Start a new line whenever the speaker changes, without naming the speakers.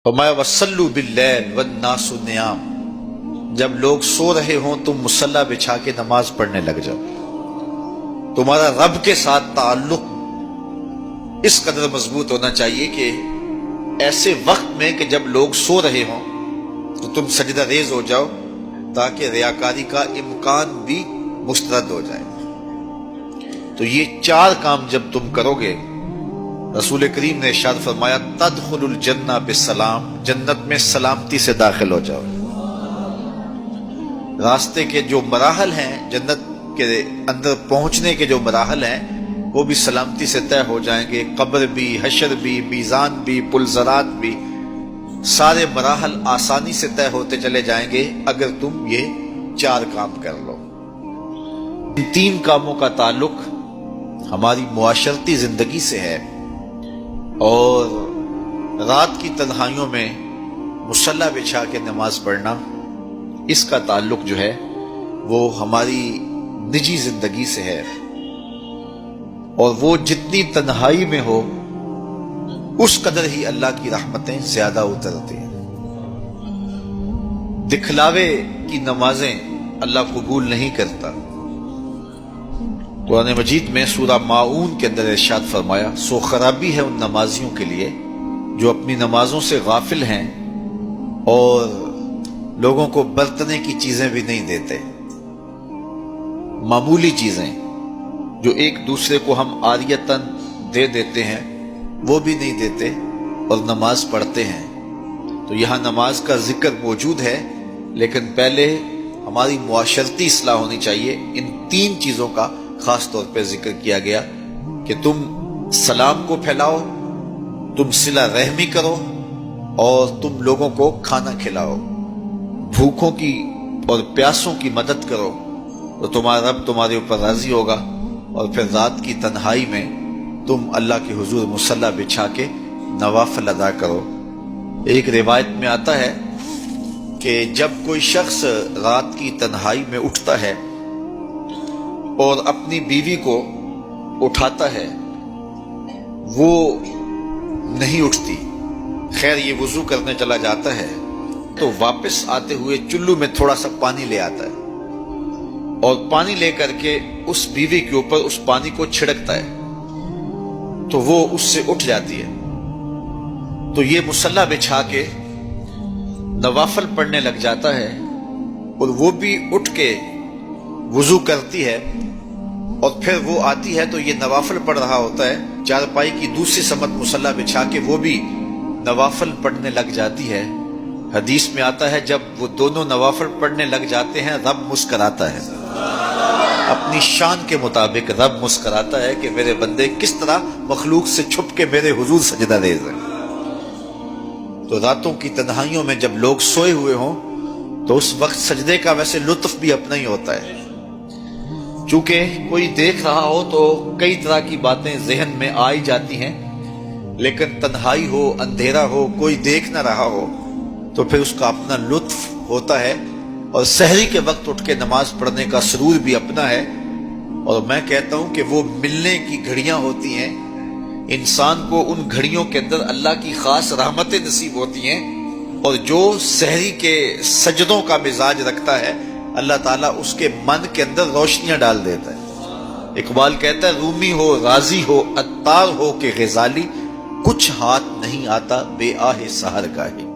فرمایا وَصَلُّوا بِاللَّيْلِ وَالنَّاسُ نِيَامٌ، جب لوگ سو رہے ہوں تم مصلی بچھا کے نماز پڑھنے لگ جاؤ۔ تمہارا رب کے ساتھ تعلق اس قدر مضبوط ہونا چاہیے کہ ایسے وقت میں کہ جب لوگ سو رہے ہوں تو تم سجدہ ریز ہو جاؤ تاکہ ریاکاری کا امکان بھی مسترد ہو جائے۔ تو یہ چار کام جب تم کرو گے، رسول کریم نے ارشاد فرمایا تدخل الجنہ بسلام، جنت میں سلامتی سے داخل ہو جاؤ۔ راستے کے جو مراحل ہیں، جنت کے اندر پہنچنے کے جو مراحل ہیں وہ بھی سلامتی سے طے ہو جائیں گے، قبر بھی، حشر بھی، میزان بھی، پلزرات بھی، سارے مراحل آسانی سے طے ہوتے چلے جائیں گے اگر تم یہ چار کام کر لو۔ ان تین کاموں کا تعلق ہماری معاشرتی زندگی سے ہے، اور رات کی تنہائیوں میں مصلی بچھا کے نماز پڑھنا، اس کا تعلق جو ہے وہ ہماری نجی زندگی سے ہے، اور وہ جتنی تنہائی میں ہو اس قدر ہی اللہ کی رحمتیں زیادہ اترتی ہیں۔ دکھلاوے کی نمازیں اللہ قبول نہیں کرتا۔ قرآن مجید میں سورہ ماعون کے اندر ارشاد فرمایا سو خرابی ہے ان نمازیوں کے لیے جو اپنی نمازوں سے غافل ہیں اور لوگوں کو برتنے کی چیزیں بھی نہیں دیتے، معمولی چیزیں جو ایک دوسرے کو ہم عاریتاً دے دیتے ہیں وہ بھی نہیں دیتے اور نماز پڑھتے ہیں۔ تو یہاں نماز کا ذکر موجود ہے، لیکن پہلے ہماری معاشرتی اصلاح ہونی چاہیے۔ ان تین چیزوں کا خاص طور پہ ذکر کیا گیا کہ تم سلام کو پھیلاؤ، تم صلہ رحمی کرو، اور تم لوگوں کو کھانا کھلاؤ، بھوکوں کی اور پیاسوں کی مدد کرو، تو تمہارا رب تمہارے اوپر راضی ہوگا، اور پھر رات کی تنہائی میں تم اللہ کے حضور مصلی بچھا کے نوافل ادا کرو۔ ایک روایت میں آتا ہے کہ جب کوئی شخص رات کی تنہائی میں اٹھتا ہے اور اپنی بیوی کو اٹھاتا ہے، وہ نہیں اٹھتی، خیر یہ وضو کرنے چلا جاتا ہے تو واپس آتے ہوئے چلو میں تھوڑا سا پانی لے آتا ہے، اور پانی لے کر کے اس بیوی کے اوپر اس پانی کو چھڑکتا ہے تو وہ اس سے اٹھ جاتی ہے۔ تو یہ مصلی بچھا کے نوافل پڑھنے لگ جاتا ہے، اور وہ بھی اٹھ کے وضو کرتی ہے، اور پھر وہ آتی ہے تو یہ نوافل پڑھ رہا ہوتا ہے، چارپائی کی دوسری سمت مصلی بچھا کے وہ بھی نوافل پڑھنے لگ جاتی ہے۔ حدیث میں آتا ہے جب وہ دونوں نوافل پڑھنے لگ جاتے ہیں رب مسکراتا ہے، اپنی شان کے مطابق رب مسکراتا ہے کہ میرے بندے کس طرح مخلوق سے چھپ کے میرے حضور سجدہ ریز ہیں۔ تو راتوں کی تنہائیوں میں جب لوگ سوئے ہوئے ہوں تو اس وقت سجدے کا ویسے لطف بھی اپنا ہی ہوتا ہے، چونکہ کوئی دیکھ رہا ہو تو کئی طرح کی باتیں ذہن میں آئی جاتی ہیں، لیکن تنہائی ہو، اندھیرا ہو، کوئی دیکھ نہ رہا ہو تو پھر اس کا اپنا لطف ہوتا ہے، اور سحری کے وقت اٹھ کے نماز پڑھنے کا سرور بھی اپنا ہے۔ اور میں کہتا ہوں کہ وہ ملنے کی گھڑیاں ہوتی ہیں، انسان کو ان گھڑیوں کے اندر اللہ کی خاص رحمتیں نصیب ہوتی ہیں، اور جو سحری کے سجدوں کا مزاج رکھتا ہے اللہ تعالیٰ اس کے من کے اندر روشنیاں ڈال دیتا ہے۔ اقبال کہتا ہے رومی ہو، رازی ہو، عطار ہو کہ غزالی، کچھ ہاتھ نہیں آتا بے آہ سحر کا ہی۔